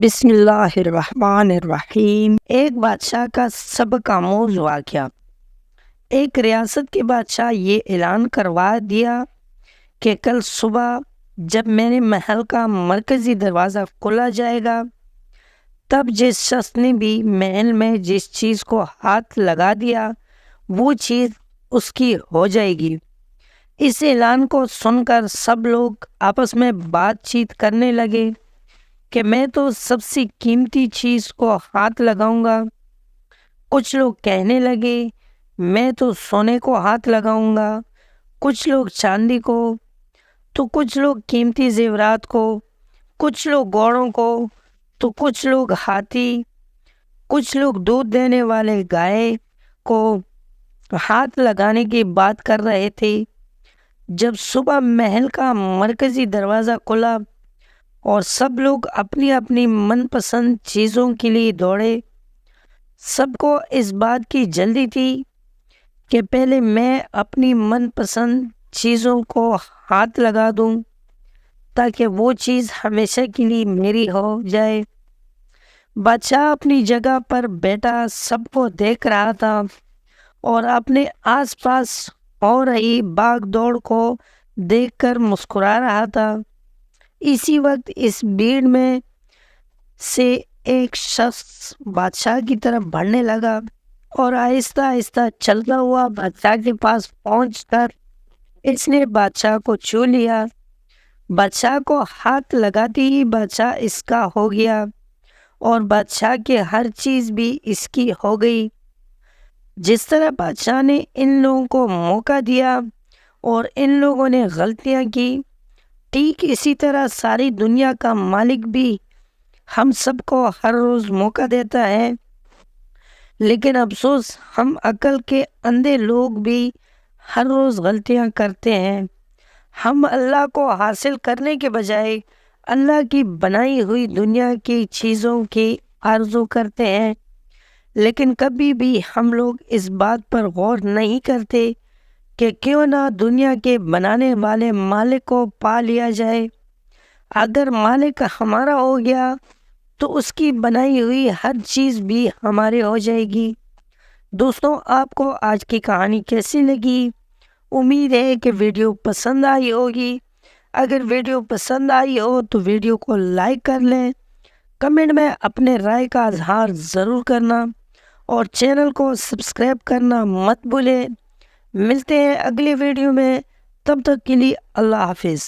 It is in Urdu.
بسم اللہ الرحمن الرحیم۔ ایک بادشاہ کا سبق آموز واقعہ۔ ایک ریاست کے بادشاہ یہ اعلان کروا دیا کہ کل صبح جب میرے محل کا مرکزی دروازہ کھولا جائے گا، تب جس شخص نے بھی محل میں جس چیز کو ہاتھ لگا دیا وہ چیز اس کی ہو جائے گی۔ اس اعلان کو سن کر سب لوگ آپس میں بات چیت کرنے لگے کہ میں تو سب سے قیمتی چیز کو ہاتھ لگاؤں گا۔ کچھ لوگ کہنے لگے میں تو سونے کو ہاتھ لگاؤں گا، کچھ لوگ چاندی کو، تو کچھ لوگ قیمتی زیورات کو، کچھ لوگ گھوڑوں کو، تو کچھ لوگ ہاتھی، کچھ لوگ دودھ دینے والے گائے کو ہاتھ لگانے کی بات کر رہے تھے۔ جب صبح محل کا مرکزی دروازہ کھلا اور سب لوگ اپنی اپنی من پسند چیزوں کے لیے دوڑے، سب کو اس بات کی جلدی تھی کہ پہلے میں اپنی من پسند چیزوں کو ہاتھ لگا دوں تاکہ وہ چیز ہمیشہ کے لیے میری ہو جائے۔ بادشاہ اپنی جگہ پر بیٹھا سب کو دیکھ رہا تھا اور اپنے آس پاس ہو رہی بھاگ دوڑ کو دیکھ کر مسکرا رہا تھا۔ اسی وقت اس بھیڑ میں سے ایک شخص بادشاہ کی طرف بڑھنے لگا اور آہستہ آہستہ چلتا ہوا بادشاہ کے پاس پہنچ کر اس نے بادشاہ کو چھو لیا۔ بادشاہ کو ہاتھ لگاتے ہی بادشاہ اس کا ہو گیا اور بادشاہ کی ہر چیز بھی اس کی ہو گئی۔ جس طرح بادشاہ نے ان لوگوں کو موقع دیا اور ان لوگوں نے غلطیاں کی، ٹھیک اسی طرح ساری دنیا کا مالک بھی ہم سب کو ہر روز موقع دیتا ہے، لیکن افسوس ہم عقل کے اندھے لوگ بھی ہر روز غلطیاں کرتے ہیں۔ ہم اللہ کو حاصل کرنے کے بجائے اللہ کی بنائی ہوئی دنیا کی چیزوں کی آرزو کرتے ہیں، لیکن کبھی بھی ہم لوگ اس بات پر غور نہیں کرتے کہ کیوں نہ دنیا کے بنانے والے مالک کو پا لیا جائے۔ اگر مالک ہمارا ہو گیا تو اس کی بنائی ہوئی ہر چیز بھی ہماری ہو جائے گی۔ دوستوں، آپ کو آج کی کہانی کیسی لگی؟ امید ہے کہ ویڈیو پسند آئی ہوگی۔ اگر ویڈیو پسند آئی ہو تو ویڈیو کو لائک کر لیں، کمنٹ میں اپنے رائے کا اظہار ضرور کرنا اور چینل کو سبسکرائب کرنا مت بھولیں۔ ملتے ہیں اگلی ویڈیو میں، تب تک کے لیے اللہ حافظ۔